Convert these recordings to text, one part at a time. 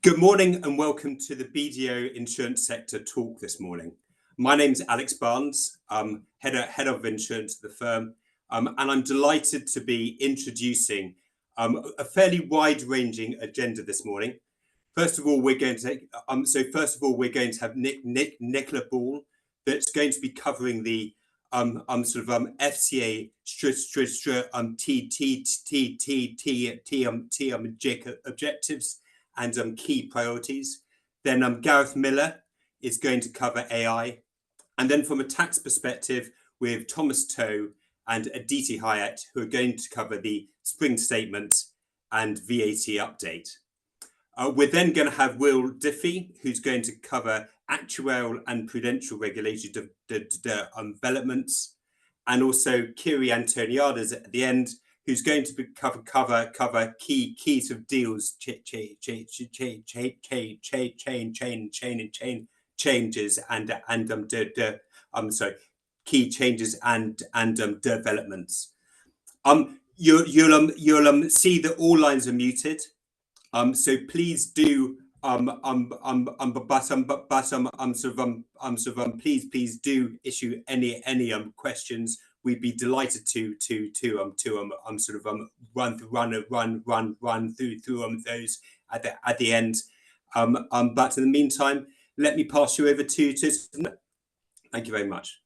Good morning and welcome to the BDO Insurance Sector Talk this morning. My name's Alex Barnes, head of insurance at the firm, and I'm delighted to be introducing a fairly wide-ranging agenda this morning. First of all, we're going to have Nicola Ball, that's going to be covering the FCA objectives and key priorities. Then Gareth Miller is going to cover AI. And then from a tax perspective, we have Thomas Toe and Aditi Hyett, who are going to cover the spring statement and VAT update. We're then going to have Will Diffey, who's going to cover actuarial and prudential regulatory developments, and also Kyri Antoniades at the end, who's going to cover key sort of deals changes key changes and developments. You'll see that all lines are muted. So please do please do issue any questions. We'd be delighted to run through those at the end. But in the meantime, let me pass you over to thank you very much.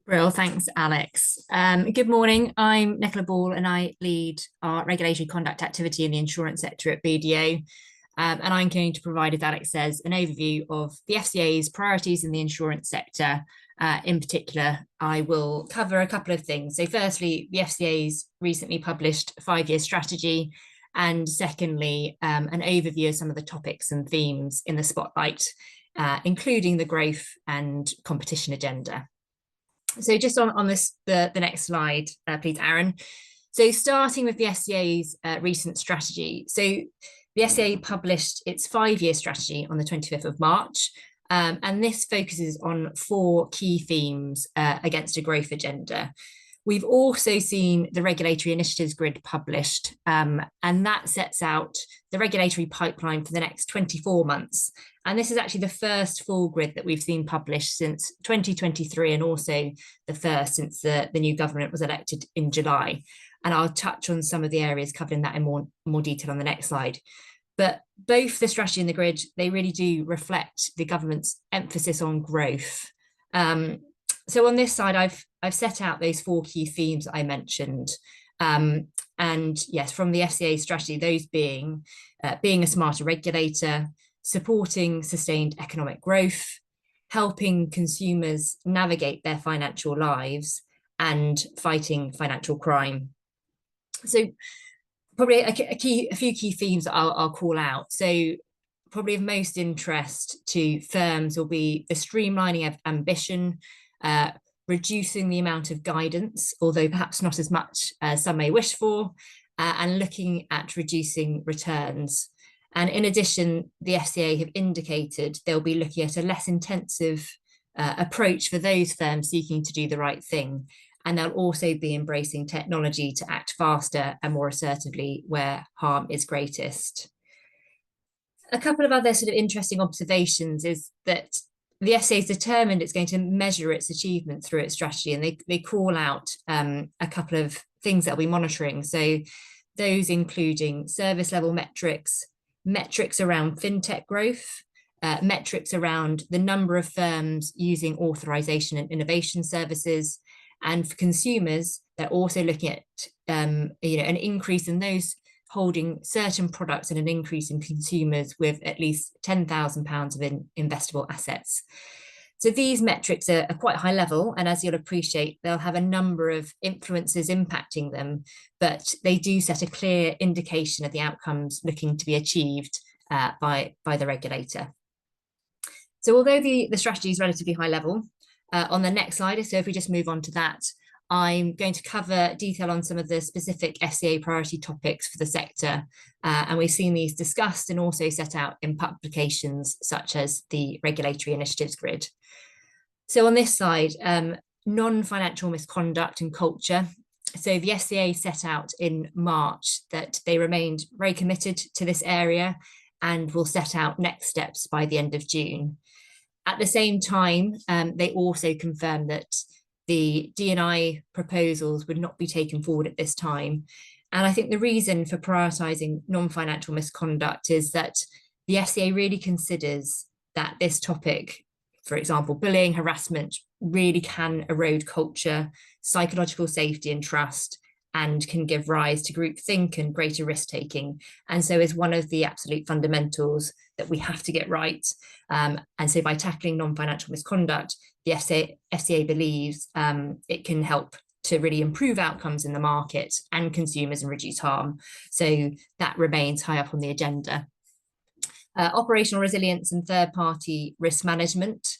Brill, thanks, Alex. Good morning. I'm Nicola Ball and I lead our regulatory conduct activity in the insurance sector at BDO. And I'm going to provide, as Alex says, an overview of the FCA's priorities in the insurance sector. In particular, I will cover a couple of things. So firstly, the FCA's recently published 5-year strategy. And secondly, an overview of some of the topics and themes in the spotlight, including the growth and competition agenda. So just on this, the next slide, please, Aaron. So starting with the FCA's recent strategy. So the FCA published its 5-year strategy on the 25th of March, and this focuses on 4 key themes against a growth agenda. We've also seen the regulatory initiatives grid published, and that sets out the regulatory pipeline for the next 24 months. And this is actually the first full grid that we've seen published since 2023, and also the first since the new government was elected in July. And I'll touch on some of the areas covered in that in more detail on the next slide. But both the strategy and the grid, they really do reflect the government's emphasis on growth. So on this side, I've set out those 4 key themes I mentioned. And yes, from the FCA strategy, those being a smarter regulator, supporting sustained economic growth, helping consumers navigate their financial lives, and fighting financial crime. So probably a few key themes that I'll call out. So probably of most interest to firms will be the streamlining of ambition, reducing the amount of guidance, although perhaps not as much as some may wish for, and looking at reducing returns. And in addition, the FCA have indicated they'll be looking at a less intensive approach for those firms seeking to do the right thing. And they'll also be embracing technology to act faster and more assertively where harm is greatest. A couple of other sort of interesting observations is that the FCA is determined it's going to measure its achievement through its strategy, and they call out a couple of things that we'll be monitoring. So those including service level metrics, metrics around fintech growth, metrics around the number of firms using authorization and innovation services, and for consumers, they're also looking at an increase in those holding certain products and an increase in consumers with at least £10,000 of investable assets. So these metrics are quite high level, and as you'll appreciate, they'll have a number of influences impacting them, but they do set a clear indication of the outcomes looking to be achieved by the regulator. So although the strategy is relatively high level, on the next slide, so if we just move on to that, I'm going to cover detail on some of the specific FCA priority topics for the sector, and we've seen these discussed and also set out in publications such as the Regulatory Initiatives Grid. So on this side, non-financial misconduct and culture So the FCA set out in March that they remained very committed to this area and will set out next steps by the end of June. At the same time, they also confirmed that the D&I proposals would not be taken forward at this time. And I think the reason for prioritising non-financial misconduct is that the FCA really considers that this topic, for example, bullying, harassment, really can erode culture, psychological safety and trust, and can give rise to groupthink and greater risk-taking. And so is one of the absolute fundamentals that we have to get right. And so by tackling non-financial misconduct, the FCA believes it can help to really improve outcomes in the market and consumers and reduce harm. So that remains high up on the agenda. Operational resilience and third-party risk management.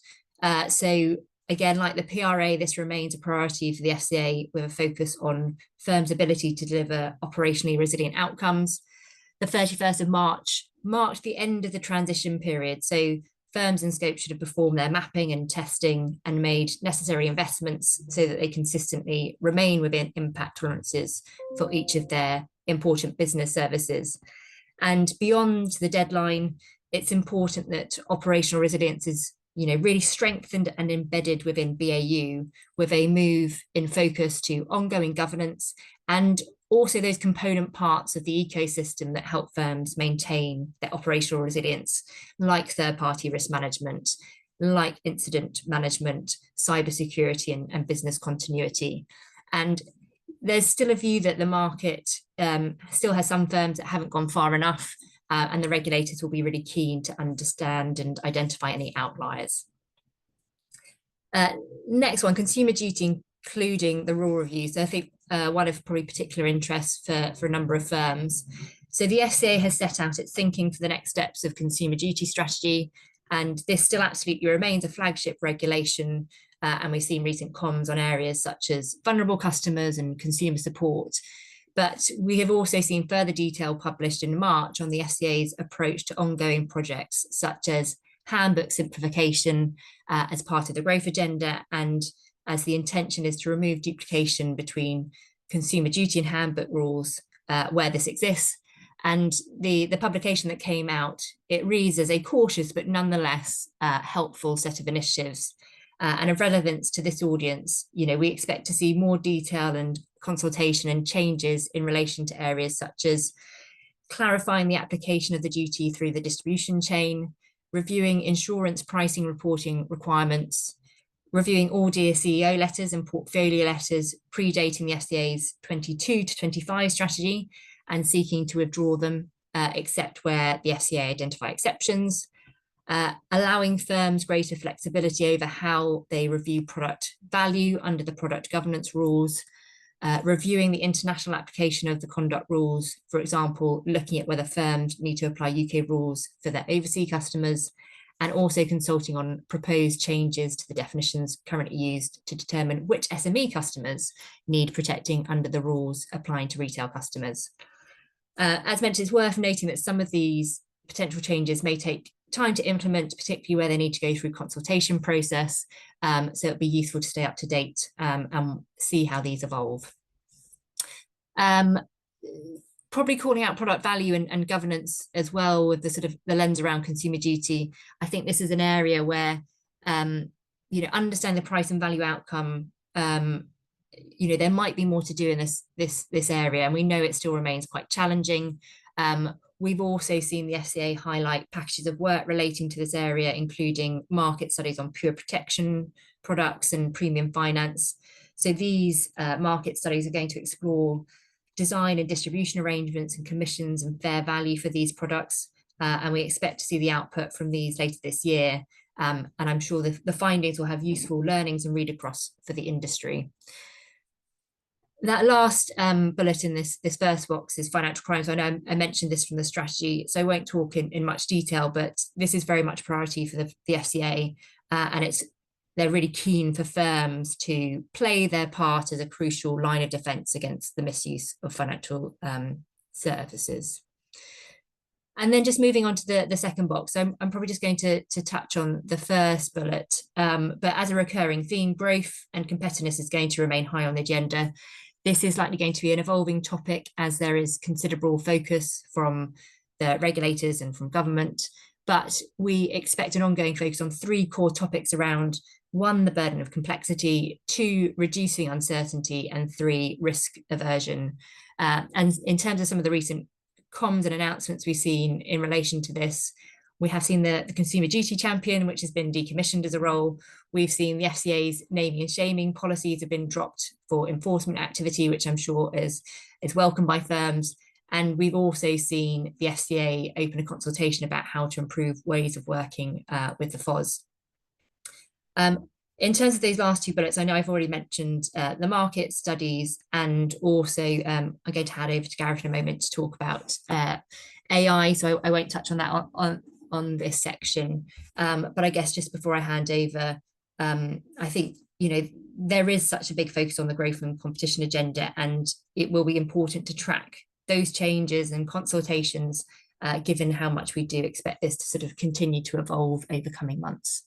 So again, like the PRA, this remains a priority for the FCA with a focus on firms' ability to deliver operationally resilient outcomes. The 31st of March marked the end of the transition period. So firms in scope should have performed their mapping and testing and made necessary investments so that they consistently remain within impact tolerances for each of their important business services. And beyond the deadline, it's important that operational resilience is really strengthened and embedded within BAU, with a move in focus to ongoing governance and also those component parts of the ecosystem that help firms maintain their operational resilience, like third-party risk management, like incident management, cybersecurity, and business continuity. And there's still a view that the market still has some firms that haven't gone far enough, and the regulators will be really keen to understand and identify any outliers. Next one, consumer duty, including the rule review. So I think one of probably particular interest for a number of firms. So the FCA has set out its thinking for the next steps of consumer duty strategy, and this still absolutely remains a flagship regulation. And we've seen recent comms on areas such as vulnerable customers and consumer support. But we have also seen further detail published in March on the FCA's approach to ongoing projects, such as handbook simplification as part of the growth agenda, and as the intention is to remove duplication between consumer duty and handbook rules where this exists. And the publication that came out, it reads as a cautious but nonetheless helpful set of initiatives. And of relevance to this audience, we expect to see more detail and consultation and changes in relation to areas such as clarifying the application of the duty through the distribution chain, reviewing insurance pricing reporting requirements, reviewing all Dear CEO letters and portfolio letters predating the FCA's 22 to 25 strategy and seeking to withdraw them, except where the FCA identify exceptions, allowing firms greater flexibility over how they review product value under the product governance rules, reviewing the international application of the conduct rules, for example, looking at whether firms need to apply UK rules for their overseas customers, and also consulting on proposed changes to the definitions currently used to determine which SME customers need protecting under the rules applying to retail customers. As mentioned, it's worth noting that some of these potential changes may take time to implement, particularly where they need to go through consultation process. So it'd be useful to stay up to date and see how these evolve. Probably calling out product value and governance as well, with the sort of the lens around consumer duty. I think this is an area where, understand the price and value outcome. There might be more to do in this area, and we know it still remains quite challenging. We've also seen the FCA highlight packages of work relating to this area, including market studies on pure protection products and premium finance. So these market studies are going to explore design and distribution arrangements and commissions and fair value for these products. And we expect to see the output from these later this year. And I'm sure the findings will have useful learnings and read across for the industry. That last bullet in this first box is financial crimes. I know I mentioned this from the strategy, so I won't talk in much detail, but this is very much a priority for the FCA, and they're really keen for firms to play their part as a crucial line of defence against the misuse of financial services. And then just moving on to the second box, I'm probably just going to touch on the first bullet, but as a recurring theme, growth and competitiveness is going to remain high on the agenda. This is likely going to be an evolving topic as there is considerable focus from the regulators and from government, but we expect an ongoing focus on 3 core topics around: 1, the burden of complexity; 2, reducing uncertainty; and 3, risk aversion. And in terms of some of the recent comms and announcements we've seen in relation to this, we have seen the Consumer Duty Champion, which has been decommissioned as a role. We've seen the FCA's naming and shaming policies have been dropped for enforcement activity, which I'm sure is welcomed by firms. And we've also seen the FCA open a consultation about how to improve ways of working with the FOS. In terms of those last 2 bullets, I know I've already mentioned the market studies, and also I'm going to hand over to Gareth in a moment to talk about AI, so I won't touch on that on this section. But I guess just before I hand over, I think, there is such a big focus on the growth and competition agenda, and it will be important to track those changes and consultations, given how much we do expect this to sort of continue to evolve over coming months.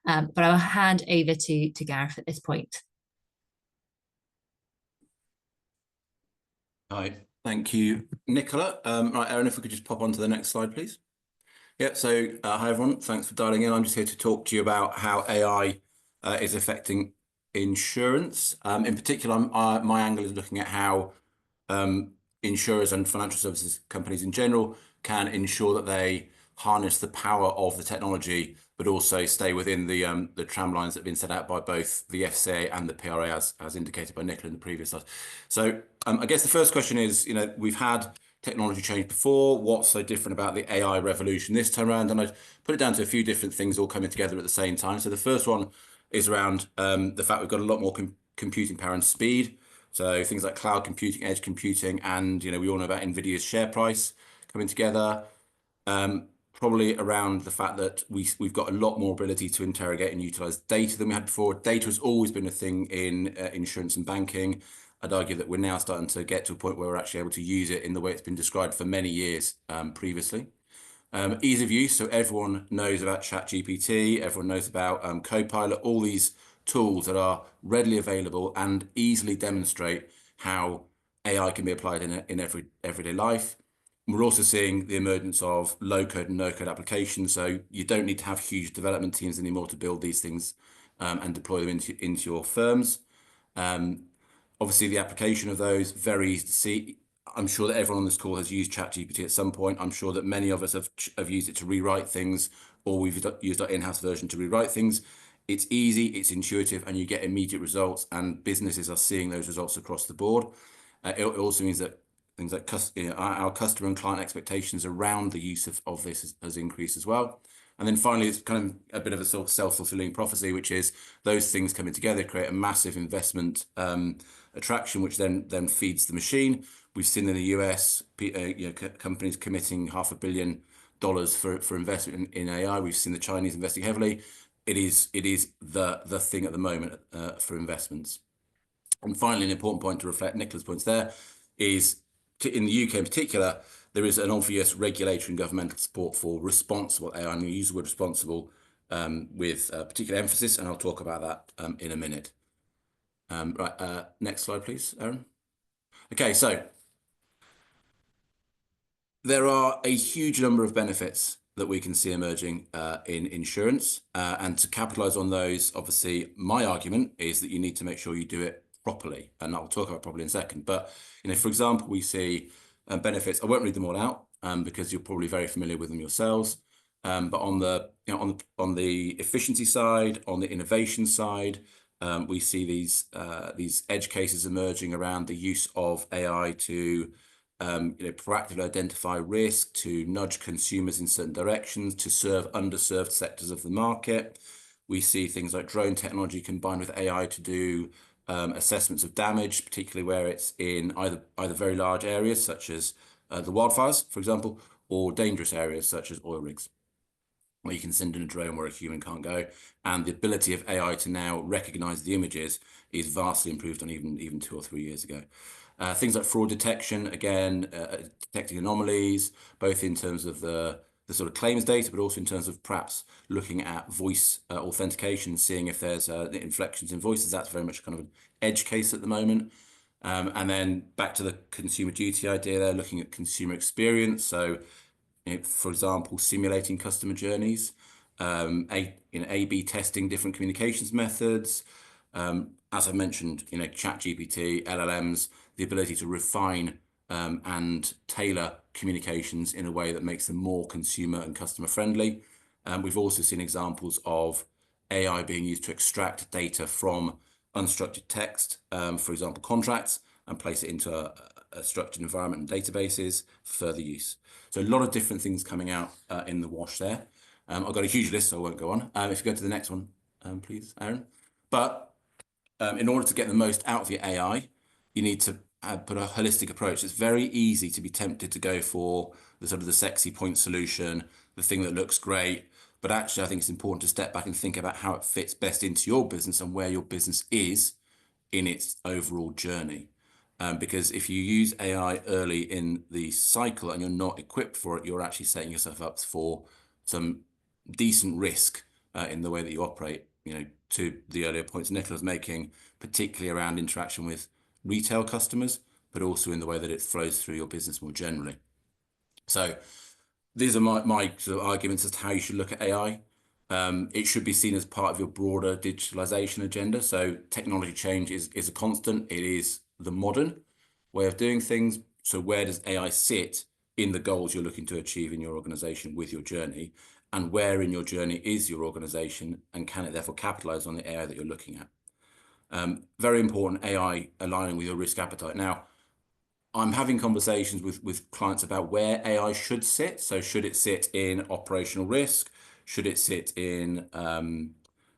But I'll hand over to Gareth at this point. Hi, thank you, Nicola. Right, Erin, if we could just pop on to the next slide, please. Yeah, so hi everyone, thanks for dialing in. I'm just here to talk to you about how AI is affecting insurance. In particular, my angle is looking at how insurers and financial services companies in general can ensure that they harness the power of the technology, but also stay within the tramlines that have been set out by both the FCA and the PRA, as indicated by Nicola in the previous slide. So I guess the first question is, we've had technology change before. What's so different about the AI revolution this time around? And I'd put it down to a few different things all coming together at the same time. So the first one is around the fact we've got a lot more computing power and speed. So things like cloud computing, edge computing, and we all know about NVIDIA's share price coming together. Probably around the fact that we've got a lot more ability to interrogate and utilize data than we had before. Data has always been a thing in insurance and banking. I'd argue that we're now starting to get to a point where we're actually able to use it in the way it's been described for many years previously. Ease of use, so everyone knows about ChatGPT, everyone knows about Copilot, all these tools that are readily available and easily demonstrate how AI can be applied in everyday life. We're also seeing the emergence of low-code and no-code applications, so you don't need to have huge development teams anymore to build these things and deploy them into your firms. Obviously, the application of those, very easy to see. I'm sure that everyone on this call has used ChatGPT at some point. I'm sure that many of us have used it to rewrite things, or we've used our in-house version to rewrite things. It's easy, it's intuitive, and you get immediate results, and businesses are seeing those results across the board. It also means that things like our customer and client expectations around the use of this has increased as well. And then finally, it's kind of a bit of a sort of self-fulfilling prophecy, which is those things coming together create a massive investment attraction, which then feeds the machine. We've seen in the US, companies committing $500 million for investment in AI. We've seen the Chinese investing heavily. It is the thing at the moment for investments. And finally, an important point to reflect Nicola's points there is, in the UK in particular, there is an obvious regulatory and governmental support for responsible AI. I'm going to use the word responsible with particular emphasis, and I'll talk about that in a minute. Right, next slide, please, Erin. Okay, so there are a huge number of benefits that we can see emerging in insurance, and to capitalize on those, obviously, my argument is that you need to make sure you do it properly, and I'll talk about properly in a second. But for example, we see benefits. I won't read them all out because you're probably very familiar with them yourselves. But on the on the efficiency side, on the innovation side, we see these edge cases emerging around the use of AI to proactively identify risk, to nudge consumers in certain directions, to serve underserved sectors of the market. We see things like drone technology combined with AI to do assessments of damage, particularly where it's in either very large areas such as the wildfires, for example, or dangerous areas such as oil rigs, where you can send in a drone where a human can't go. And the ability of AI to now recognize the images is vastly improved on even 2 or 3 years ago. Things like fraud detection, again, detecting anomalies, both in terms of the sort of claims data, but also in terms of perhaps looking at voice authentication, seeing if there's inflections in voices. That's very much kind of an edge case at the moment. And then back to the consumer duty idea, they're looking at consumer experience. So, for example, simulating customer journeys, A/B testing different communications methods. As I mentioned, ChatGPT, LLMs, the ability to refine and tailor communications in a way that makes them more consumer and customer friendly. We've also seen examples of AI being used to extract data from unstructured text, for example, contracts, and place it into a structured environment and databases for further use. So a lot of different things coming out in the wash there. I've got a huge list, so I won't go on. If you go to the next one, please, Aaron. But in order to get the most out of your AI, you need to put a holistic approach. It's very easy to be tempted to go for the sort of the sexy point solution, the thing that looks great. But actually, I think it's important to step back and think about how it fits best into your business and where your business is in its overall journey. Because if you use AI early in the cycle and you're not equipped for it, you're actually setting yourself up for some decent risk in the way that you operate. To the earlier points Nicola's making, particularly around interaction with retail customers, but also in the way that it flows through your business more generally. So these are my sort of arguments as to how you should look at AI. It should be seen as part of your broader digitalization agenda. So technology change is a constant. It is the modern way of doing things. So where does AI sit in the goals you're looking to achieve in your organization with your journey? And where in your journey is your organization, and can it therefore capitalize on the AI that you're looking at? Very important, AI aligning with your risk appetite. Now, I'm having conversations with clients about where AI should sit. So should it sit in operational risk? Should it sit in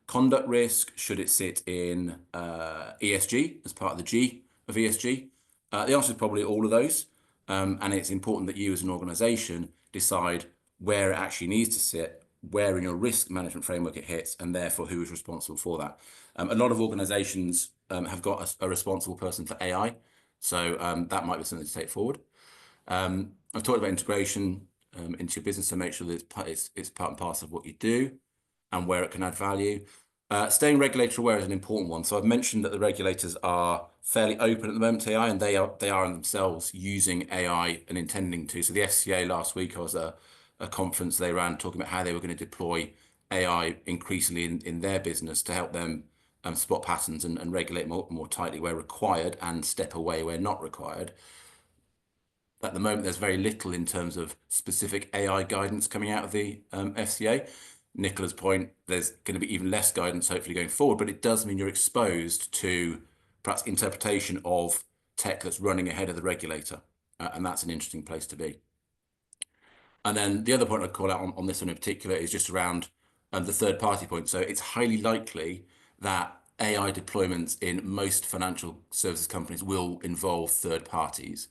conduct risk? Should it sit in ESG as part of the G of ESG? The answer is probably all of those. And it's important that you as an organization decide where it actually needs to sit, where in your risk management framework it hits, and therefore who is responsible for that. A lot of organizations have got a responsible person for AI. So that might be something to take forward. I've talked about integration into your business to make sure that it's part and parcel of what you do and where it can add value. Staying regulatory aware is an important one. So I've mentioned that the regulators are fairly open at the moment to AI, and they are themselves using AI and intending to. So the FCA last week, I was at a conference they ran talking about how they were going to deploy AI increasingly in their business to help them spot patterns and regulate more tightly where required and step away where not required. At the moment, there's very little in terms of specific AI guidance coming out of the FCA. Nicola's point, there's going to be even less guidance hopefully going forward, but it does mean you're exposed to perhaps interpretation of tech that's running ahead of the regulator. And that's an interesting place to be. And then the other point I'd call out on this one in particular is just around the third party point. So it's highly likely that AI deployments in most financial services companies will involve third parties.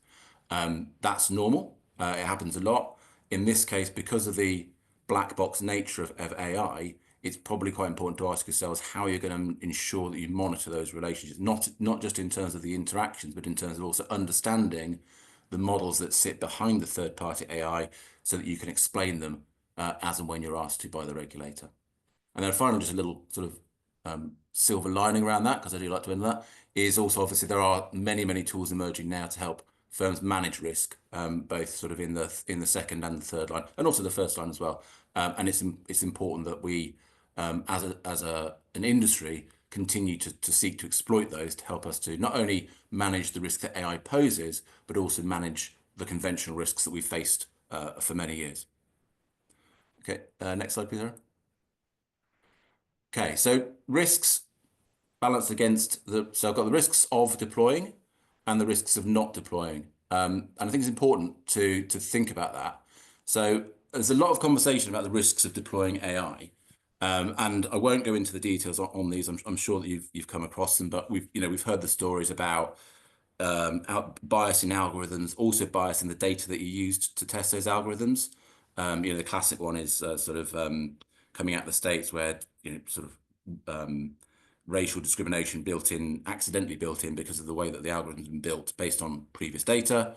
That's normal. It happens a lot. In this case, because of the black box nature of AI, it's probably quite important to ask yourselves how you're going to ensure that you monitor those relationships, not just in terms of the interactions, but in terms of also understanding the models that sit behind the third-party AI so that you can explain them as and when you're asked to by the regulator. And then finally, just a little sort of silver lining around that, because I do like to end that, is also obviously there are many, many tools emerging now to help firms manage risk, both sort of in the second and the third line, and also the first line as well. And it's important that we, as an industry, continue to seek to exploit those to help us to not only manage the risk that AI poses, but also manage the conventional risks that we've faced for many years. Okay, next slide, please, Aaron. Okay, so risks balanced against so I've got the risks of deploying and the risks of not deploying. And I think it's important to think about that. So there's a lot of conversation about the risks of deploying AI. And I won't go into the details on these. I'm sure that you've come across them, but we've heard the stories about biasing algorithms, also biasing the data that you used to test those algorithms. The classic one is sort of coming out of the States where sort of racial discrimination accidentally built in because of the way that the algorithm has been built based on previous data.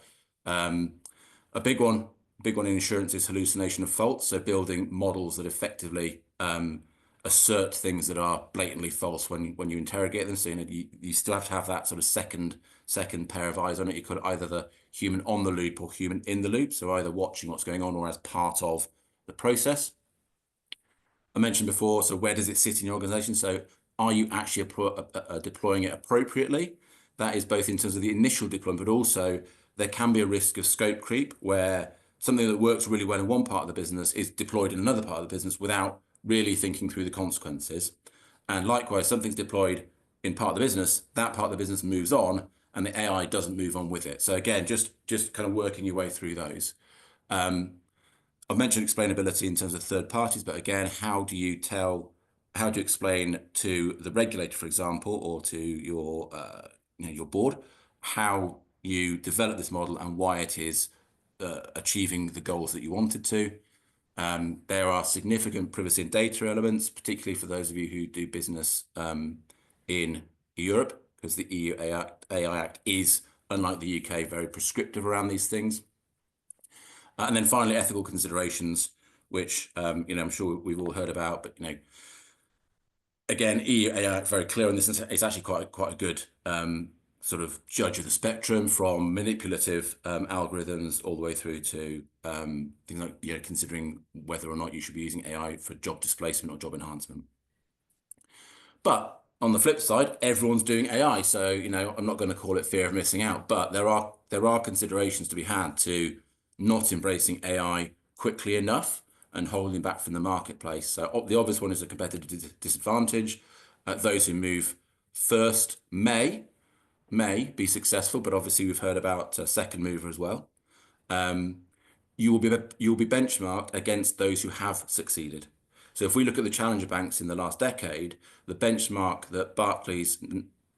A big one in insurance is hallucination of faults. So building models that effectively assert things that are blatantly false when you interrogate them. So you still have to have that sort of second pair of eyes on it. You could either the human on the loop or human in the loop, so either watching what's going on or as part of the process. I mentioned before, so where does it sit in your organization? So are you actually deploying it appropriately? That is both in terms of the initial deployment, but also there can be a risk of scope creep where something that works really well in one part of the business is deployed in another part of the business without really thinking through the consequences. And likewise, something's deployed in part of the business, that part of the business moves on and the AI doesn't move on with it. So again, just kind of working your way through those. I've mentioned explainability in terms of third parties, but again, how do you explain to the regulator, for example, or to your board, how you develop this model and why it is achieving the goals that you wanted to? There are significant privacy and data elements, particularly for those of you who do business in Europe, because the EU AI Act is, unlike the UK, very prescriptive around these things. And then finally, ethical considerations, which I'm sure we've all heard about, but again, EU AI Act very clear on this. It's actually quite a good sort of judge of the spectrum, from manipulative algorithms all the way through to things like considering whether or not you should be using AI for job displacement or job enhancement. But on the flip side, everyone's doing AI, so I'm not going to call it fear of missing out, but there are considerations to be had to not embracing AI quickly enough and holding back from the marketplace. So the obvious one is a competitive disadvantage. Those who move first may be successful, but obviously we've heard about second mover as well. You will be benchmarked against those who have succeeded. So if we look at the challenger banks in the last decade, the benchmark that Barclays,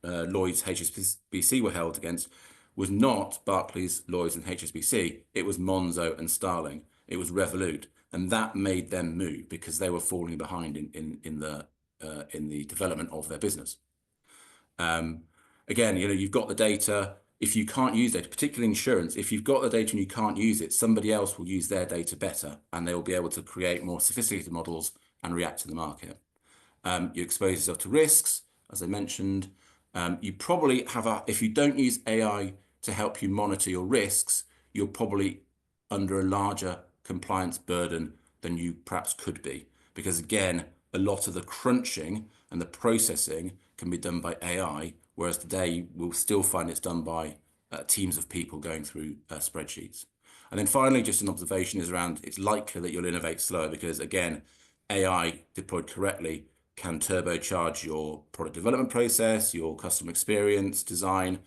Lloyds, HSBC were held against was not Barclays, Lloyds, and HSBC. It was Monzo and Starling. It was Revolut, and that made them move because they were falling behind in the development of their business. Again, you've got the data. If you can't use data, particularly insurance, if you've got the data and you can't use it, somebody else will use their data better, and they will be able to create more sophisticated models and react to the market. You expose yourself to risks, as I mentioned. You probably have if you don't use AI to help you monitor your risks, you're probably under a larger compliance burden than you perhaps could be. Because again, a lot of the crunching and the processing can be done by AI, whereas today we'll still find it's done by teams of people going through spreadsheets. And then finally, just an observation is around, it's likely that you'll innovate slower because again, AI deployed correctly can turbocharge your product development process, your customer experience design,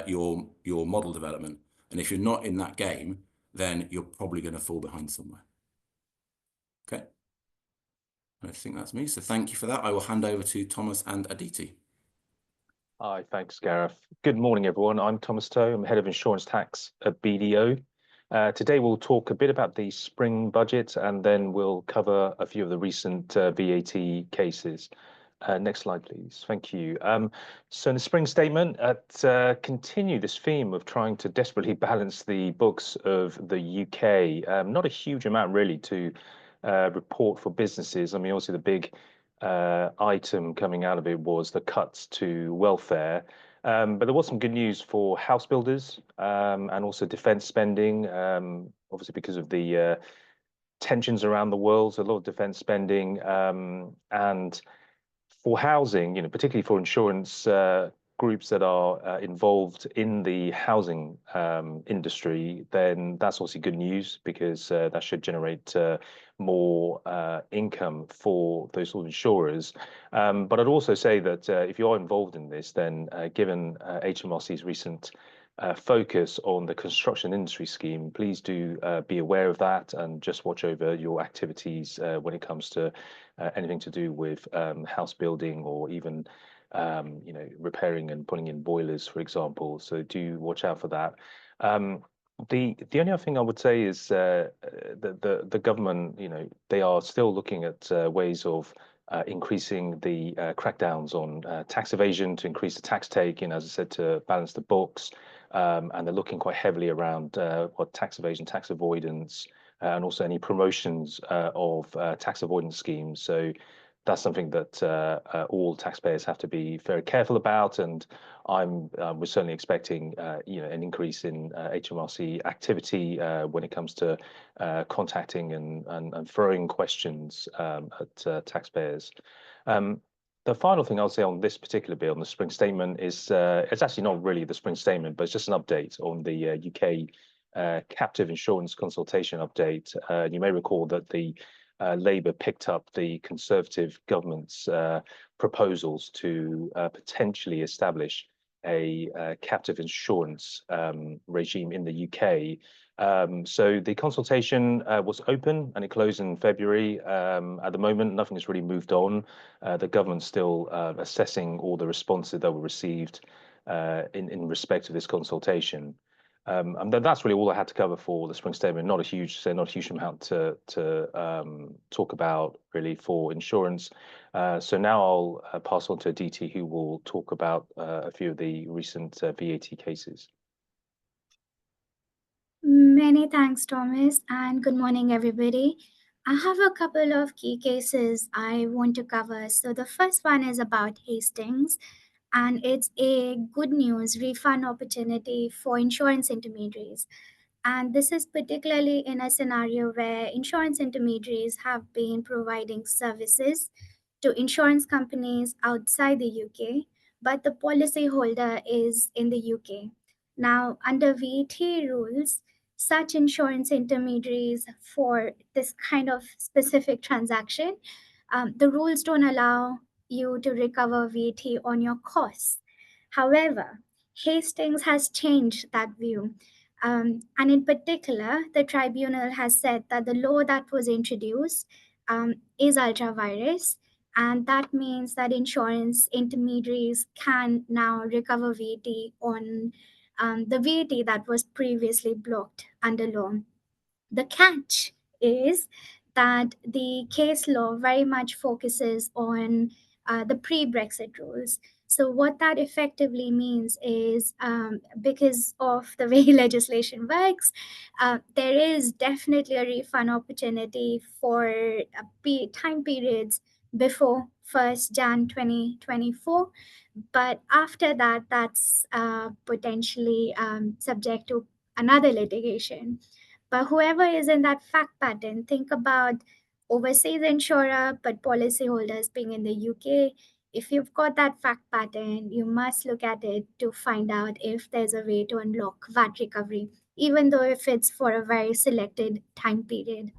your model development. And if you're not in that game, then you're probably going to fall behind somewhere. Okay. I think that's me. So thank you for that. I will hand over to Thomas and Aditi. Hi, thanks, Gareth. Good morning, everyone. I'm Thomas Toe. I'm head of insurance tax at BDO. Today, we'll talk a bit about the spring budget, and then we'll cover a few of the recent VAT cases. Next slide, please. Thank you. So in the spring statement, continue this theme of trying to desperately balance the books of the UK. Not a huge amount, really, to report for businesses. I mean, obviously, the big item coming out of it was the cuts to welfare. But there was some good news for house builders and also defence spending, obviously because of the tensions around the world, so a lot of defence spending. And for housing, particularly for insurance groups that are involved in the housing industry, then that's obviously good news because that should generate more income for those sort of insurers. But I'd also say that if you are involved in this, then given HMRC's recent focus on the construction industry scheme, please do be aware of that and just watch over your activities when it comes to anything to do with house building or even repairing and putting in boilers, for example. So do watch out for that. The only other thing I would say is the government, they are still looking at ways of increasing the crackdowns on tax evasion to increase the tax take, as I said, to balance the books. And they're looking quite heavily around what tax evasion, tax avoidance, and also any promotions of tax avoidance schemes. So that's something that all taxpayers have to be very careful about, and we're certainly expecting an increase in HMRC activity when it comes to contacting and throwing questions at taxpayers. The final thing I'll say on this particular bill, on the spring statement, is it's actually not really the spring statement, but it's just an update on the UK captive insurance consultation update. You may recall that the Labour picked up the Conservative government's proposals to potentially establish a captive insurance regime in the UK. So the consultation was open and it closed in February. At the moment, nothing has really moved on. The government's still assessing all the responses that were received in respect of this consultation. And that's really all I had to cover for the spring statement. Not a huge amount to talk about really for insurance. So now I'll pass on to Aditi, who will talk about a few of the recent VAT cases. Many thanks, Thomas, and good morning, everybody. I have a couple of key cases I want to cover. So the first one is about Hastings, and it's a good news refund opportunity for insurance intermediaries. And this is particularly in a scenario where insurance intermediaries have been providing services to insurance companies outside the UK, but the policyholder is in the UK. Now, under VAT rules, such insurance intermediaries for this kind of specific transaction, the rules don't allow you to recover VAT on your costs. However, Hastings has changed that view. And in particular, the tribunal has said that the law that was introduced is ultra-virus, and that means that insurance intermediaries can now recover VAT on the VAT that was previously blocked under law. The catch is that the case law very much focuses on the pre-Brexit rules. So what that effectively means is because of the way legislation works, there is definitely a refund opportunity for time periods before 1st Jan 2024. But after that, that's potentially subject to another litigation. But whoever is in that fact pattern, think about overseas insurer, but policyholders being in the UK. If you've got that fact pattern, you must look at it to find out if there's a way to unlock VAT recovery, even though if it's for a very selected time period.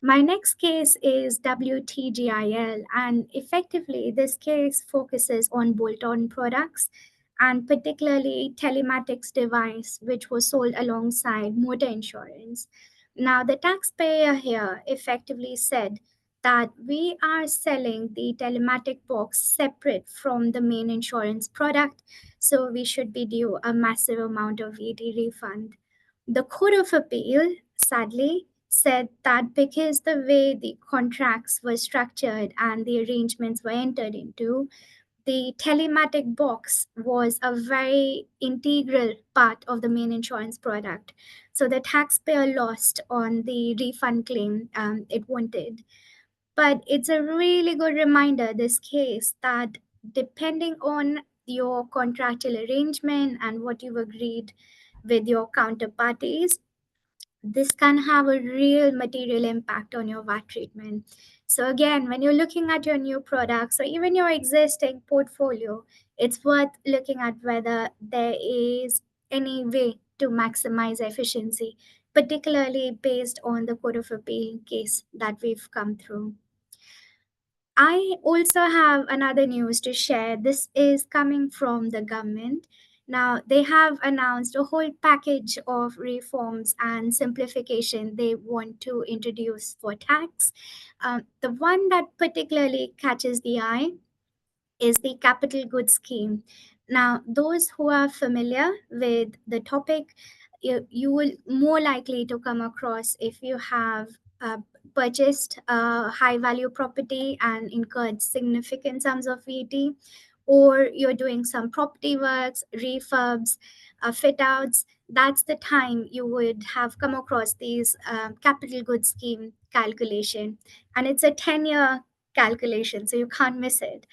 My next case is WTGIL, and effectively this case focuses on bolt-on products and particularly telematics device, which was sold alongside motor insurance. Now, the taxpayer here effectively said that we are selling the telematic box separate from the main insurance product, so we should be due a massive amount of VAT refund. The Court of Appeal, sadly, said that because the way the contracts were structured and the arrangements were entered into, the telematic box was a very integral part of the main insurance product. So the taxpayer lost on the refund claim it wanted. But it's a really good reminder, this case, that depending on your contractual arrangement and what you've agreed with your counterparties, this can have a real material impact on your VAT treatment. So again, when you're looking at your new products or even your existing portfolio, it's worth looking at whether there is any way to maximize efficiency, particularly based on the Court of Appeal case that we've come through. I also have another news to share. This is coming from the government. Now, they have announced a whole package of reforms and simplification they want to introduce for tax. The one that particularly catches the eye is the capital goods scheme. Now, those who are familiar with the topic, you will more likely to come across if you have purchased a high value property and incurred significant sums of VAT, or you're doing some property works, refurbs, fit outs. That's the time you would have come across these capital goods scheme calculation. And it's a 10-year calculation, so you can't miss it.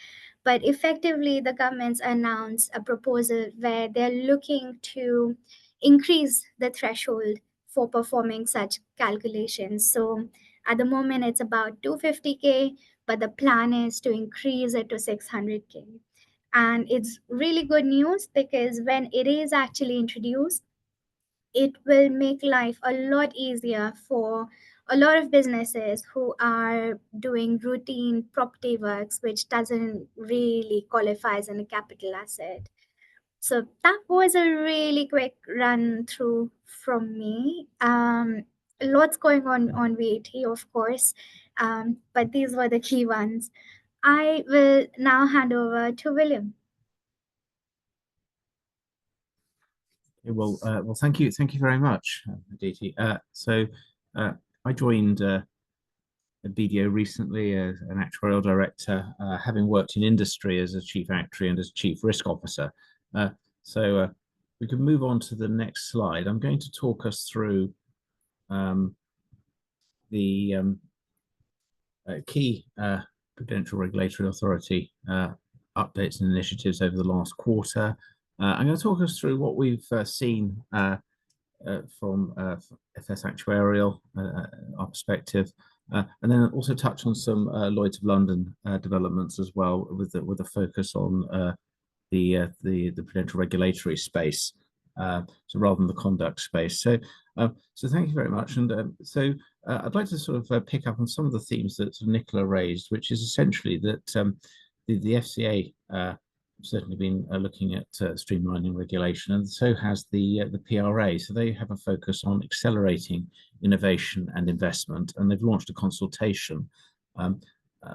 But effectively, the government's announced a proposal where they're looking to increase the threshold for performing such calculations. So at the moment, it's about 250K, but the plan is to increase it to 600K. And it's really good news because when it is actually introduced, it will make life a lot easier for a lot of businesses who are doing routine property works, which doesn't really qualify as a capital asset. So that was a really quick run through from me. Lots going on VAT, of course, but these were the key ones. I will now hand over to William. Well, thank you very much, Aditi. I joined BDO recently as an actuarial director, having worked in industry as a chief actuary and as chief risk officer. We can move on to the next slide. I'm going to talk us through the key Prudential Regulatory Authority updates and initiatives over the last quarter. I'm going to talk us through what we've seen from FS Actuarial, our perspective, and then also touch on some Lloyd's of London developments as well, with a focus on the prudential regulatory space, so rather than the conduct space. So thank you very much. And I'd like to sort of pick up on some of the themes that Nicola raised, which is essentially that the FCA certainly been looking at streamlining regulation, and so has the PRA. So they have a focus on accelerating innovation and investment, and they've launched a consultation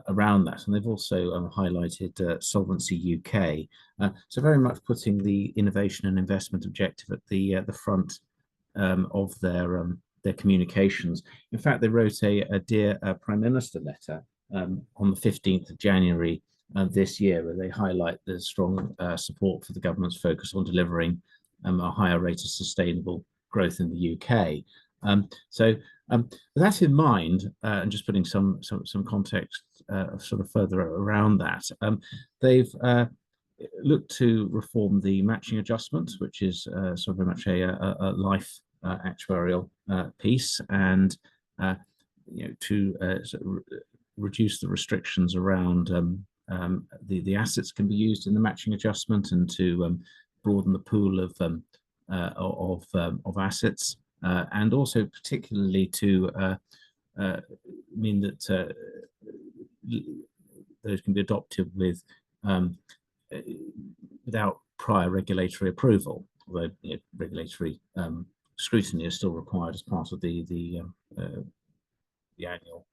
around that, and they've also highlighted Solvency UK. So very much putting the innovation and investment objective at the front of their communications. In fact, they wrote a Dear Prime Minister letter on the 15th of January this year, where they highlight the strong support for the government's focus on delivering a higher rate of sustainable growth in the UK. With that in mind, and just putting some context sort of further around that, they've looked to reform the matching adjustment, which is sort of very much a life actuarial piece, and to sort of reduce the restrictions around the assets can be used in the matching adjustment, and to broaden the pool of assets, and also particularly to mean that those can be adopted without prior regulatory approval, although regulatory scrutiny is still required as part of the annual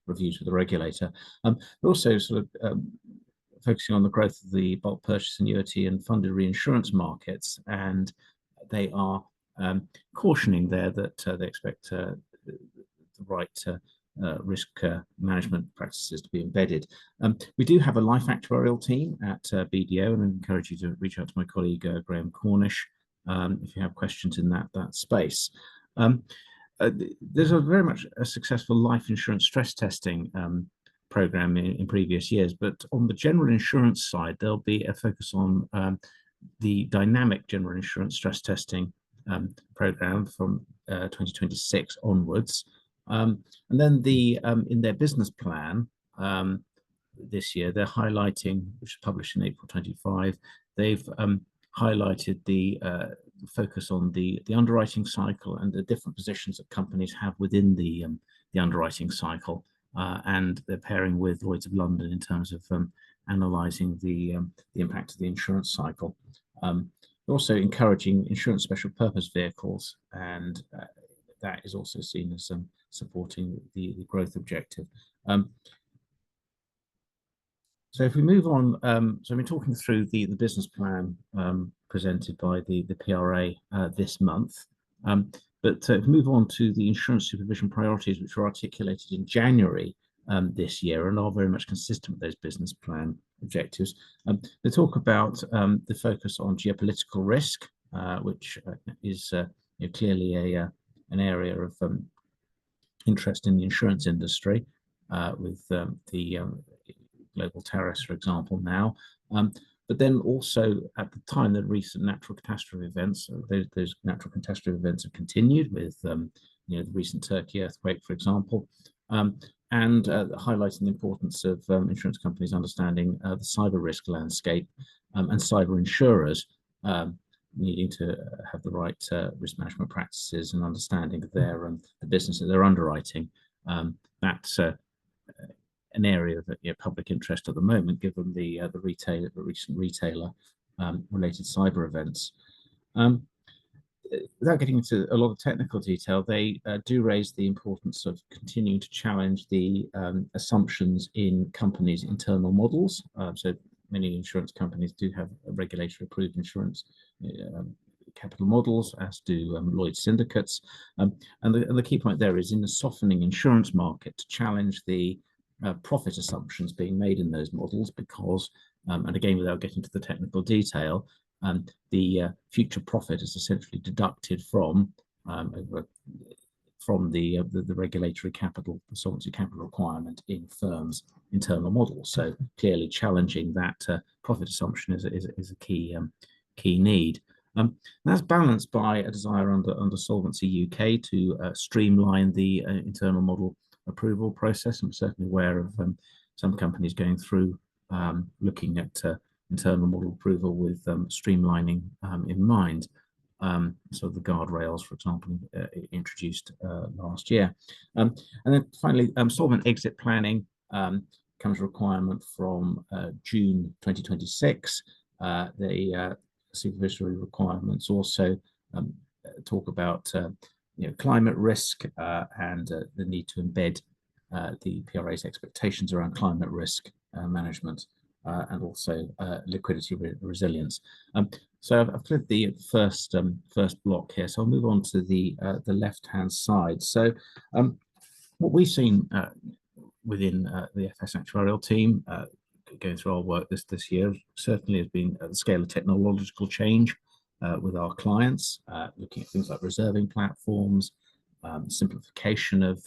reviews with the regulator. They're also sort of focusing on the growth of the bulk purchase annuity and funded reinsurance markets, and they are cautioning there that they expect the right risk management practices to be embedded. We do have a life actuarial team at BDO, and I encourage you to reach out to my colleague Graham Cornish if you have questions in that space. There's very much a successful life insurance stress testing program in previous years, but on the general insurance side, there'll be a focus on the dynamic general insurance stress testing program from 2026 onwards. And then in their business plan this year, they're highlighting, which was published in April 25, they've highlighted the focus on the underwriting cycle and the different positions that companies have within the underwriting cycle, and they're pairing with Lloyd's of London in terms of analysing the impact of the insurance cycle. Also encouraging insurance special purpose vehicles, and that is also seen as supporting the growth objective. So if we move on, so I've been talking through the business plan presented by the PRA this month, but if we move on to the insurance supervision priorities, which were articulated in January this year and are very much consistent with those business plan objectives. They talk about the focus on geopolitical risk, which is clearly an area of interest in the insurance industry. with the global tariffs, for example, now. But then also at the time, the recent natural catastrophe events, those natural catastrophe events have continued with the recent Turkey earthquake, for example, and highlighting the importance of insurance companies understanding the cyber risk landscape and cyber insurers needing to have the right risk management practices and understanding of their the business that they're underwriting. That's an area of public interest at the moment, given the recent retailer related cyber events. Without getting into a lot of technical detail, they do raise the importance of continuing to challenge the assumptions in companies' internal models. So many insurance companies do have regulatory approved insurance capital models, as do Lloyd's syndicates. And the key point there is in the softening insurance market to challenge the profit assumptions being made in those models, because, and again, without getting to the technical detail, the future profit is essentially deducted from the regulatory capital, the solvency capital requirement in firms' internal models. So clearly challenging that profit assumption is a key need. That's balanced by a desire under Solvency UK to streamline the internal model approval process. I'm certainly aware of some companies going through looking at internal model approval with streamlining in mind. So the guardrails, for example, introduced last year. And then finally, solvent exit planning comes a requirement from June 2026. The supervisory requirements also talk about climate risk and the need to embed the PRA's expectations around climate risk management and also liquidity resilience. So I've cleared the first block here. So I'll move on to the left-hand side. So what we've seen within the FS Actuarial team going through our work this year certainly has been at the scale of technological change with our clients, looking at things like reserving platforms, simplification of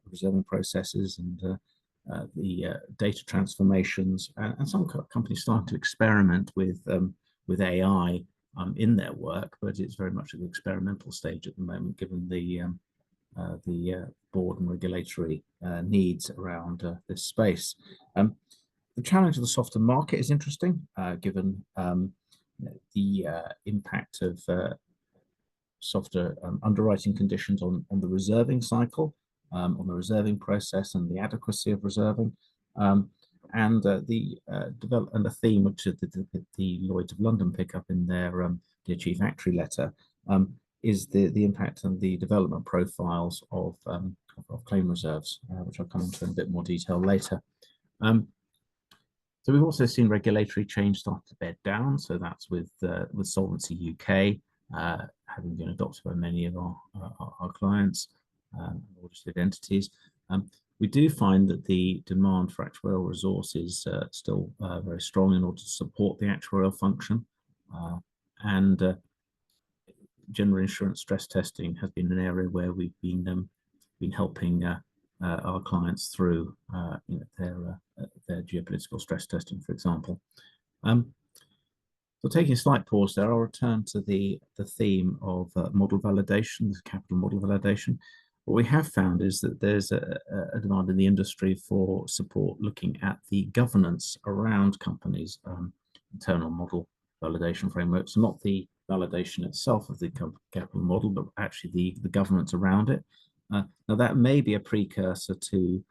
reserving processes, and the data transformations, and some companies starting to experiment with AI in their work, but it's very much at the experimental stage at the moment, given the board and regulatory needs around this space. The challenge of the softer market is interesting, given the impact of softer underwriting conditions on the reserving cycle, on the reserving process and the adequacy of reserving, and the theme which the Lloyd's of London pick up in their Dear Chief Actuary letter is the impact on the development profiles of claim reserves, which I'll come into in a bit more detail later. So we've also seen regulatory change start to bed down. So that's with Solvency UK having been adopted by many of our clients, audited entities. We do find that the demand for actuarial resource is still very strong in order to support the actuarial function, and general insurance stress testing has been an area where we've been helping our clients through their geopolitical stress testing, for example. So taking a slight pause there, I'll return to the theme of model validation, capital model validation. What we have found is that there's a demand in the industry for support looking at the governance around companies' internal model validation frameworks, not the validation itself of the capital model, but actually the governance around it. Now that may be a precursor to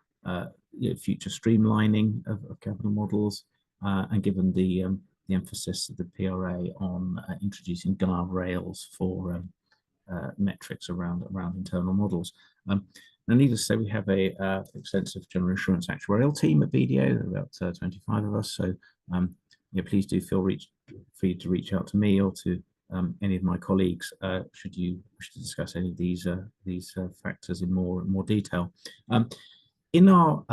future streamlining of capital models, and given the emphasis of the PRA on introducing guardrails for metrics around internal models. Now, needless to say, we have a extensive general insurance actuarial team at BDO. There are about 25 of us. So please do feel free to reach out to me or to any of my colleagues should you wish to discuss any of these factors in more detail. In our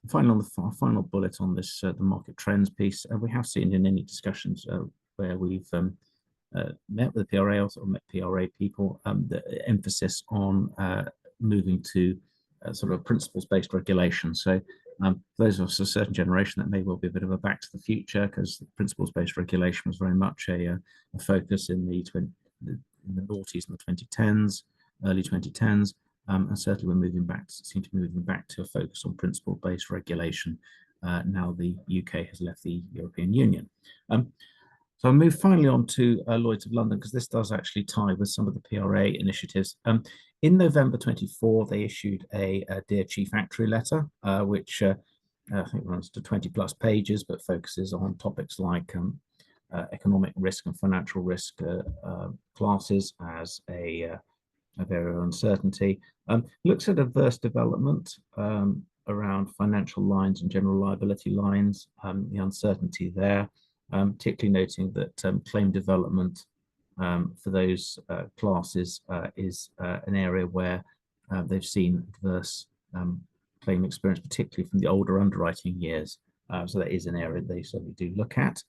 final bullet on this, the market trends piece, we have seen in any discussions where we've met with the PRA or met PRA people, the emphasis on moving to sort of principles-based regulation. So those of us of a certain generation, that may well be a bit of a back to the future, because principles-based regulation was very much a focus in the noughties and the 2010s, early 2010s, and certainly seem to be moving back to a focus on principle-based regulation. Now the UK has left the European Union. So I'll move finally on to Lloyd's of London, because this does actually tie with some of the PRA initiatives. In November 24, they issued a Dear Chief Actuary letter, which I think runs to 20+ pages, but focuses on topics like economic risk and financial risk classes as a area of uncertainty. Looks at adverse development around financial lines and general liability lines, the uncertainty there, particularly noting that claim development for those classes is an area where they've seen adverse claim experience, particularly from the older underwriting years. So that is an area they certainly do look at.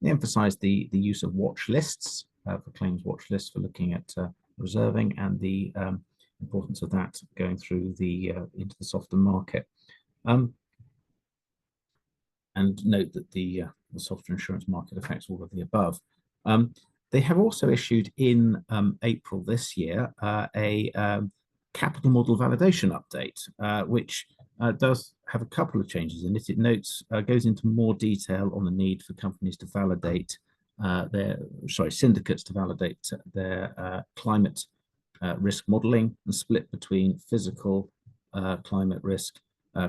They emphasise the use of watch lists for claims watch lists for looking at reserving, and the importance of that going through into the softer market. And note that the softer insurance market affects all of the above. They have also issued in April this year a capital model validation update, which does have a couple of changes in it. It notes, goes into more detail on the need for companies to validate syndicates to validate their climate risk modelling, and split between physical climate risk,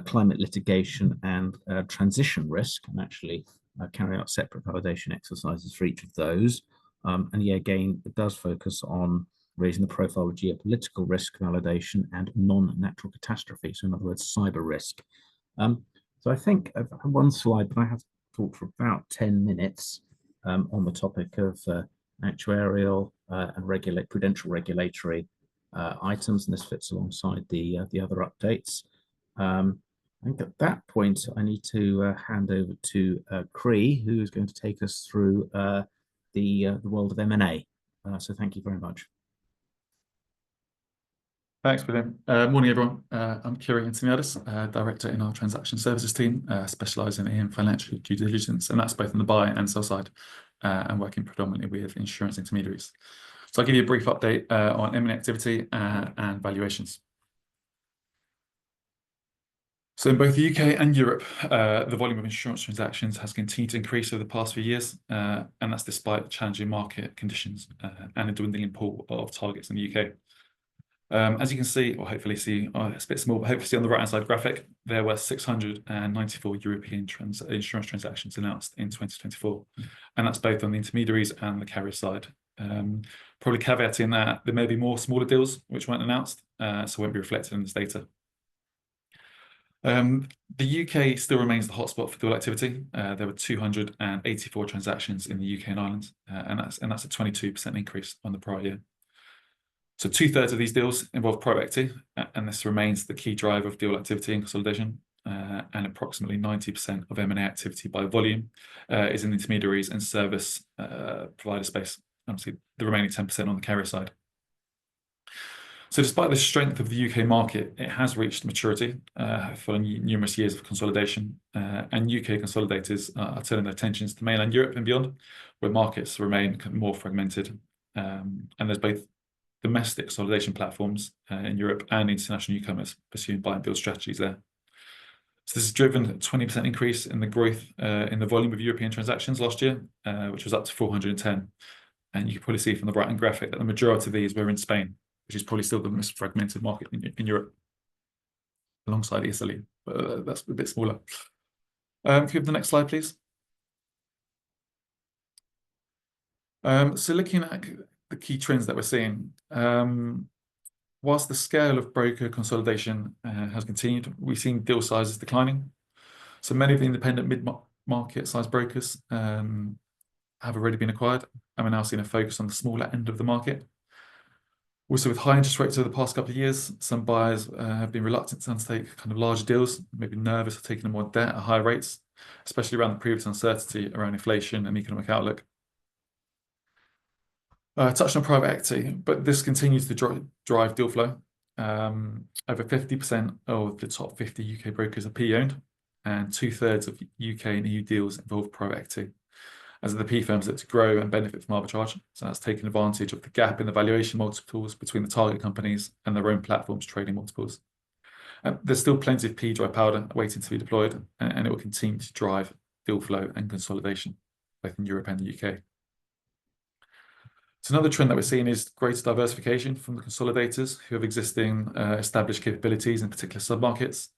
climate litigation, and transition risk, and actually carry out separate validation exercises for each of those. And yeah, again, it does focus on raising the profile of geopolitical risk validation and non-natural catastrophe, so in other words, cyber risk. So I think I've had one slide, but I have talked for about 10 minutes on the topic of actuarial and prudential regulatory items, and this fits alongside the other updates. I think at that point I need to hand over to Kyri, who is going to take us through the world of M&A. So thank you very much. Thanks, William. Morning, everyone. I'm Kyri Antoniades, Director in our Transaction Services team, specialising in financial due diligence, and that's both on the buy and sell side, and working predominantly with insurance intermediaries. So I'll give you a brief update on M&A activity and valuations. So in both the UK and Europe, the volume of insurance transactions has continued to increase over the past few years, and that's despite challenging market conditions and a dwindling pool of targets in the UK. As you can see, or hopefully see, it's a bit small, but hopefully see on the right-hand side graphic, there were 694 European insurance transactions announced in 2024, and that's both on the intermediaries and the carrier side. Probably caveating that there may be more smaller deals which weren't announced, so won't be reflected in this data. The UK still remains the hotspot for deal activity. There were 284 transactions in the UK and Ireland, and that's a 22% increase on the prior year. So 2/3 of these deals involve private equity, and this remains the key driver of deal activity and consolidation. And approximately 90% of M&A activity by volume is in the intermediaries and service provider space. Obviously, the remaining 10% on the carrier side. So despite the strength of the UK market, it has reached maturity following numerous years of consolidation, and UK consolidators are turning their attentions to mainland Europe and beyond, where markets remain more fragmented. And there's both domestic consolidation platforms in Europe and international newcomers pursuing buy and build strategies there. So this has driven a 20% increase in the growth in the volume of European transactions last year, which was up to 410. And you can probably see from the right-hand graphic that the majority of these were in Spain, which is probably still the most fragmented market in Europe, alongside Italy, but that's a bit smaller. Can we have the next slide, please? So looking at the key trends that we're seeing, whilst the scale of broker consolidation has continued, we've seen deal sizes declining. So many of the independent mid-market size brokers have already been acquired, and we're now seeing a focus on the smaller end of the market. Also, with high interest rates over the past couple of years, some buyers have been reluctant to undertake kind of larger deals, maybe nervous of taking on more debt at higher rates, especially around the previous uncertainty around inflation and economic outlook. Touched on private equity, but this continues to drive deal flow. over 50% of the top 50 UK brokers are PE owned, and 2/3 of UK and EU deals involve private equity, as the PE firms look to grow and benefit from arbitrage. So that's taking advantage of the gap in the valuation multiples between the target companies and their own platforms trading multiples. There's still plenty of PE dry powder waiting to be deployed, and it will continue to drive deal flow and consolidation, both in Europe and the UK. So another trend that we're seeing is greater diversification from the consolidators who have existing established capabilities in particular submarkets.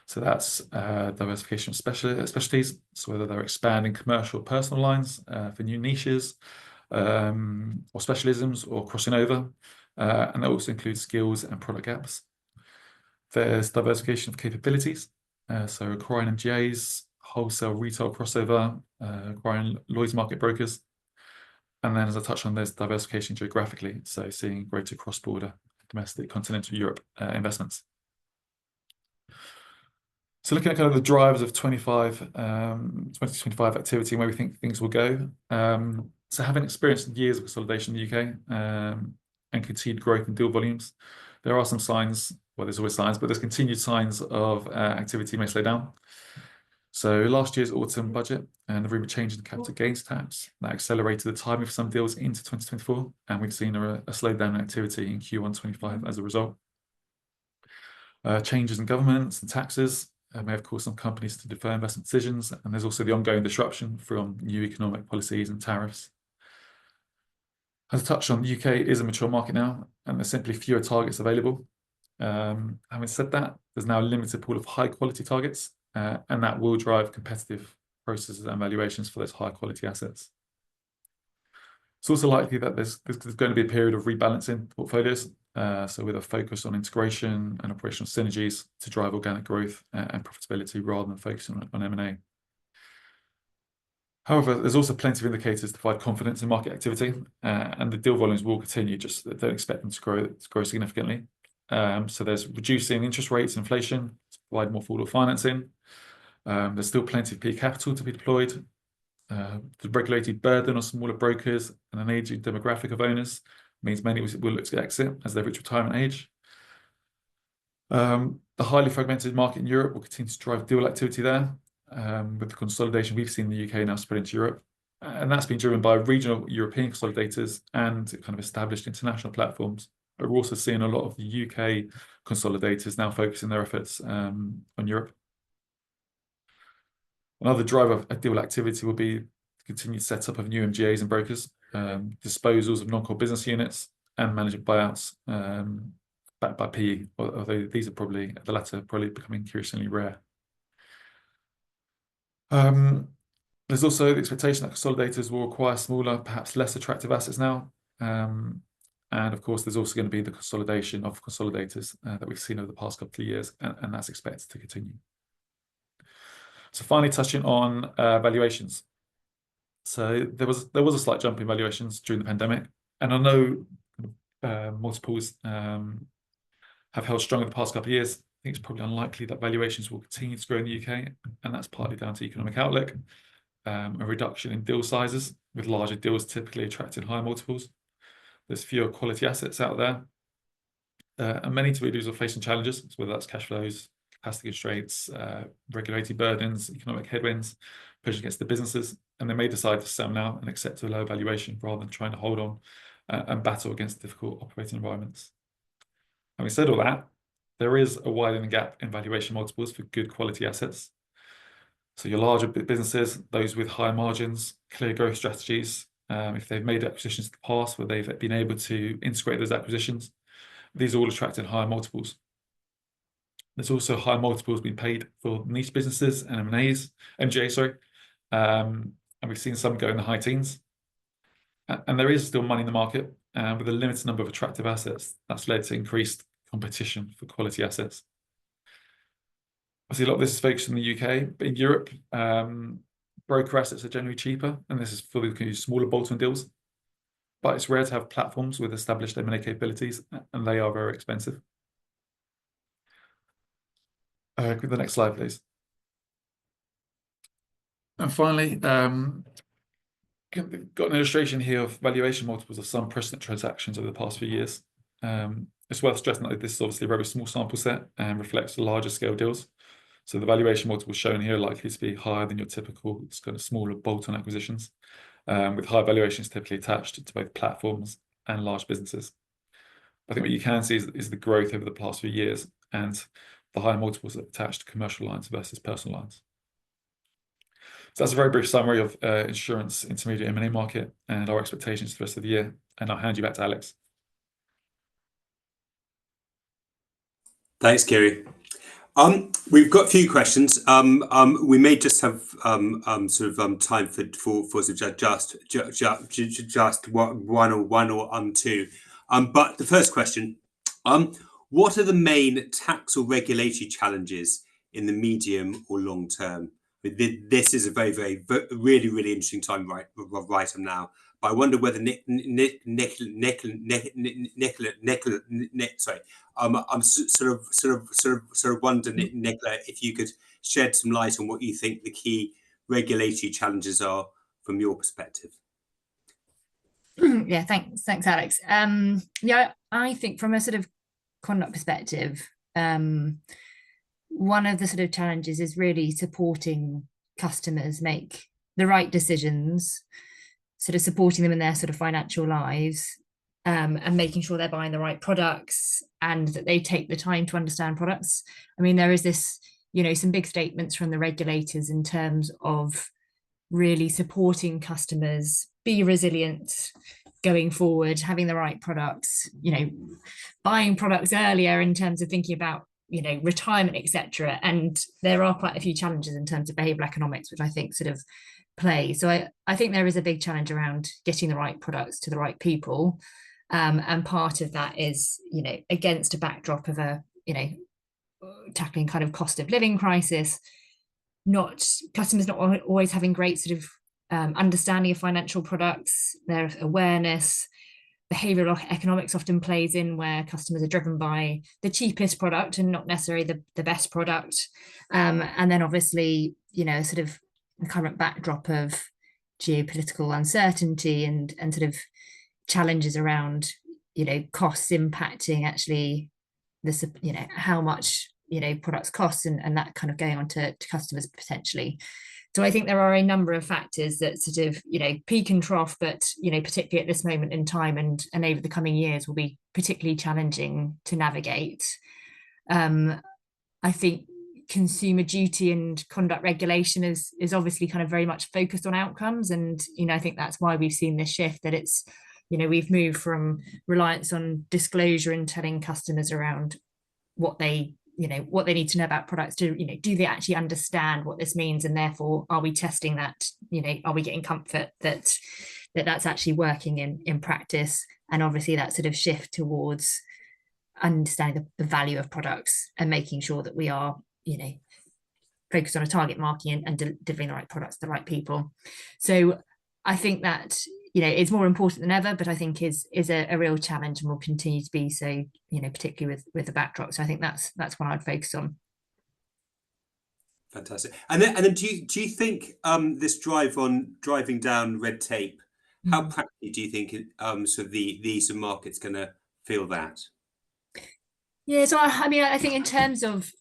So that's diversification of specialties, so whether they're expanding commercial or personal lines for new niches or specialisms or crossing over. And that also includes skills and product gaps. There's diversification of capabilities, so acquiring MGAs, wholesale retail crossover, acquiring Lloyd's market brokers. And then, as I touched on, there's diversification geographically, so seeing greater cross-border domestic continental Europe investments. So looking at kind of the drivers of 2025 activity and where we think things will go. So having experienced years of consolidation in the UK and continued growth in deal volumes, there are some signs, well, there's always signs, but there's continued signs of activity may slow down. So last year's autumn budget and the rumored change in the capital gains tax that accelerated the timing for some deals into 2024, and we've seen a slowdown in activity in Q1 25 as a result. Changes in governments and taxes may have caused some companies to defer investment decisions, and there's also the ongoing disruption from new economic policies and tariffs. As I touched on, the UK is a mature market now, and there's simply fewer targets available. Having said that, there's now a limited pool of high-quality targets, and that will drive competitive processes and valuations for those high-quality assets. It's also likely that there's going to be a period of rebalancing portfolios, so with a focus on integration and operational synergies to drive organic growth and profitability rather than focusing on M&A. However, there's also plenty of indicators to provide confidence in market activity, and the deal volumes will continue, just don't expect them to grow significantly. So there's reducing interest rates, inflation, to provide more forward financing. There's still plenty of PE capital to be deployed. The regulated burden on smaller brokers and an aging demographic of owners means many will look to exit as they reach retirement age. The highly fragmented market in Europe will continue to drive deal activity there, with the consolidation we've seen in the UK now spread into Europe. And that's been driven by regional European consolidators and kind of established international platforms. But we're also seeing a lot of the UK consolidators now focusing their efforts on Europe. Another driver of deal activity will be the continued setup of new MGAs and brokers, disposals of non-core business units, and management buyouts backed by PE, although these are probably, the latter, probably becoming increasingly rare. There's also the expectation that consolidators will acquire smaller, perhaps less attractive assets now. And of course, there's also going to be the consolidation of consolidators that we've seen over the past couple of years, and that's expected to continue. So finally, touching on valuations. So there was a slight jump in valuations during the pandemic, and I know multiples have held strong in the past couple of years. I think it's probably unlikely that valuations will continue to grow in the UK, and that's partly down to economic outlook, a reduction in deal sizes, with larger deals typically attracting higher multiples. There's fewer quality assets out there, and many intermediaries are facing challenges, whether that's cash flows, capacity constraints, regulatory burdens, economic headwinds, pushing against the businesses, and they may decide to sell now and accept a low valuation rather than trying to hold on and battle against difficult operating environments. Having said all that, there is a widening gap in valuation multiples for good quality assets. So your larger businesses, those with higher margins, clear growth strategies, if they've made acquisitions in the past where they've been able to integrate those acquisitions, these are all attracting higher multiples. There's also higher multiples being paid for niche businesses and MGA, sorry. And we've seen some go in the high teens. And there is still money in the market, with a limited number of attractive assets. That's led to increased competition for quality assets. Obviously, a lot of this is focused in the UK, but in Europe, broker assets are generally cheaper, and this is for the smaller bolt-on deals. But it's rare to have platforms with established M&A capabilities, and they are very expensive. Go the next slide, please. And finally, got an illustration here of valuation multiples of some precedent transactions over the past few years. It's worth stressing that this is obviously a very small sample set and reflects larger scale deals. So the valuation multiples shown here are likely to be higher than your typical kind of smaller bolt-on acquisitions, with high valuations typically attached to both platforms and large businesses. I think what you can see is the growth over the past few years and the higher multiples attached to commercial lines versus personal lines. So that's a very brief summary of insurance intermediate M&A market and our expectations for the rest of the year. And I'll hand you back to Alex. Thanks, Kyri. We've got a few questions. We may just have time for just one or two. But the first question, what are the main tax or regulatory challenges in the medium or long term? This is a really interesting time right now. But I wonder whether I'm sort of wondering, Nicola, if you could shed some light on what you think the key regulatory challenges are from your perspective. Yeah, thanks, Alex. Yeah, I think from a sort of conduct perspective, one of the sort of challenges is really supporting customers make the right decisions, sort of supporting them in their sort of financial lives, and making sure they're buying the right products and that they take the time to understand products. I mean, there is this, some big statements from the regulators in terms of really supporting customers be resilient going forward, having the right products, buying products earlier in terms of thinking about, retirement, etc. And there are quite a few challenges in terms of behavioral economics, which I think sort of play. So I think there is a big challenge around getting the right products to the right people. And part of that is, against a backdrop of tackling kind of cost of living crisis, customers not always having great sort of understanding of financial products, their awareness. Behavioral economics often plays in where customers are driven by the cheapest product and not necessarily the best product. And then obviously, sort of the current backdrop of geopolitical uncertainty and sort of challenges around, costs impacting actually this, how much, products cost and that kind of going on to customers potentially. So I think there are a number of factors that sort of, peak and trough, but, particularly at this moment in time and over the coming years will be particularly challenging to navigate. I think consumer duty and conduct regulation is obviously kind of very much focused on outcomes. And, I think that's why we've seen this shift, that it's, we've moved from reliance on disclosure and telling customers around what they need to know about products to, do they actually understand what this means? And therefore, are we testing that, are we getting comfort that that's actually working in practice? And obviously that sort of shift towards understanding the value of products and making sure that we are, focused on a target market and delivering the right products to the right people. So I think that, it's more important than ever, but I think is a real challenge and will continue to be so, particularly with the backdrop. So I think that's what I'd focus on. Fantastic. And then do you think this driving down red tape, how practically do you think these markets going to feel that? Yeah, so I think in terms of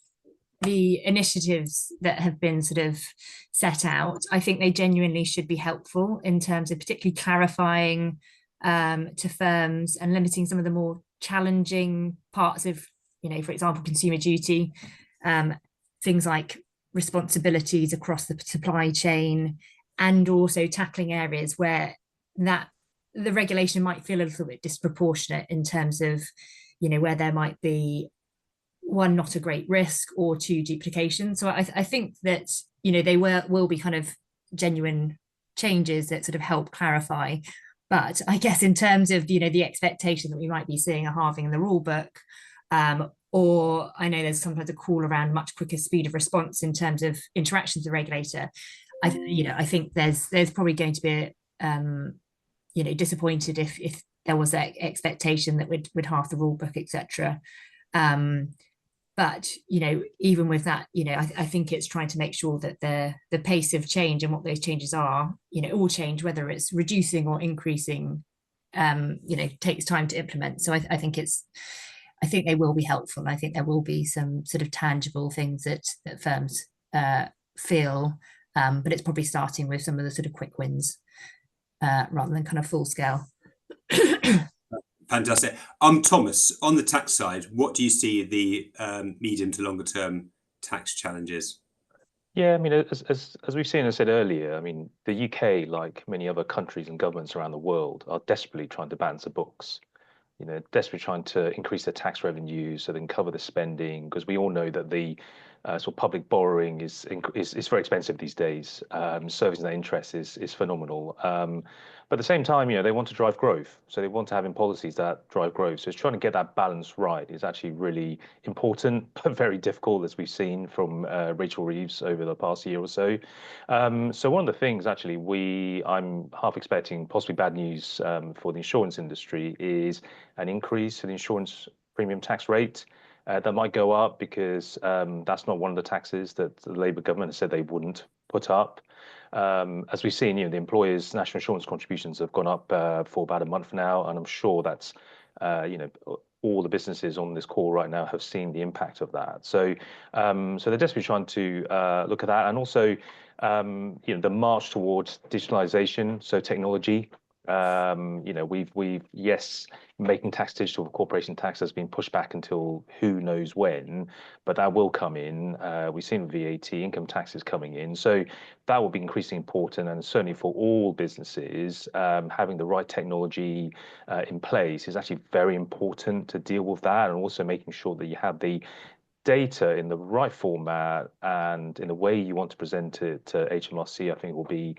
the initiatives that have been sort of set out, I think they genuinely should be helpful in terms of particularly clarifying to firms and limiting some of the more challenging parts of, for example, consumer duty, things like responsibilities across the supply chain, and also tackling areas where that the regulation might feel a little bit disproportionate in terms of, where there might be one, not a great risk, or two, duplication. So I think that, they will be kind of genuine changes that sort of help clarify. But I guess in terms of, the expectation that we might be seeing a halving in the rule book, or I know there's sometimes a call around much quicker speed of response in terms of interactions with the regulator. I think there's probably going to be, disappointed if there was that expectation that would halve the rule book, etc. But, even with that, I think it's trying to make sure that the pace of change and what those changes are, all change, whether it's reducing or increasing, takes time to implement. So I think I think they will be helpful. I think there will be some sort of tangible things that firms feel, but it's probably starting with some of the sort of quick wins rather than kind of full scale. Fantastic. Thomas, on the tax side, what do you see the medium to longer term tax challenges? Yeah, I mean, as we've seen, as I said earlier, I mean, the UK, like many other countries and governments around the world, are desperately trying to balance the books. You know, desperately trying to increase their tax revenues so they can cover the spending, because we all know that the sort of public borrowing is very expensive these days. Servicing that interest is phenomenal. But at the same time, you know, they want to drive growth, so they want to have in policies that drive growth. So it's trying to get that balance right is actually really important, but very difficult, as we've seen from Rachel Reeves over the past year or so. So one of the things actually I'm half expecting possibly bad news for the insurance industry is an increase in the insurance premium tax rate. That might go up because that's not one of the taxes that the Labour government has said they wouldn't put up. As we've seen, you know, the employers' national insurance contributions have gone up for about a month now, and I'm sure that's, you know, all the businesses on this call right now have seen the impact of that. So, so they're desperately trying to look at that, and also, you know, the march towards digitalization, so technology. You know, yes, making tax digital for corporation tax has been pushed back until who knows when, but that will come in. We've seen VAT, income taxes coming in, so that will be increasingly important, and certainly for all businesses, having the right technology in place is actually very important to deal with that, and also making sure that you have the data in the right format and in the way you want to present it to HMRC, I think will be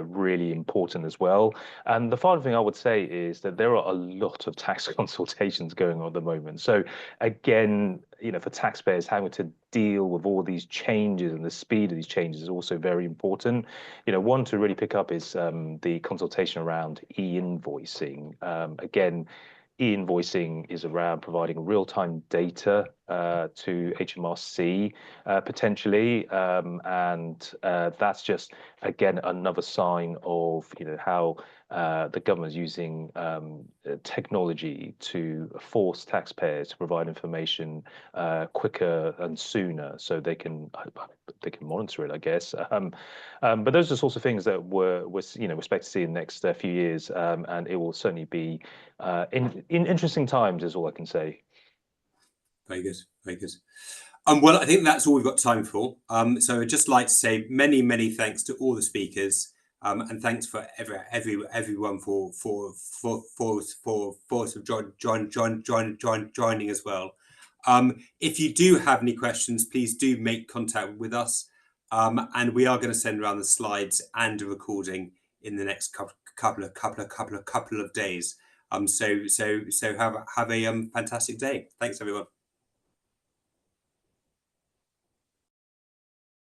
really important as well. And the final thing I would say is that there are a lot of tax consultations going on at the moment. So again, you know, for taxpayers, having to deal with all these changes and the speed of these changes is also very important. You know, one to really pick up is the consultation around e-invoicing. Again, e-invoicing is around providing real-time data to HMRC potentially, and that's just again another sign of, you know, how the government is using technology to force taxpayers to provide information quicker and sooner, so they can monitor it, I guess. But those are the sorts of things that we're you know, expect to see in the next few years, and it will certainly be in interesting times, is all I can say. Very good, very good. Well, I think that's all we've got time for. So I'd just like to say many thanks to all the speakers, and thanks for everyone for joining as well. If you do have any questions, please do make contact with us, and we are going to send around the slides and a recording in the next couple of days. So have a fantastic day. Thanks, everyone.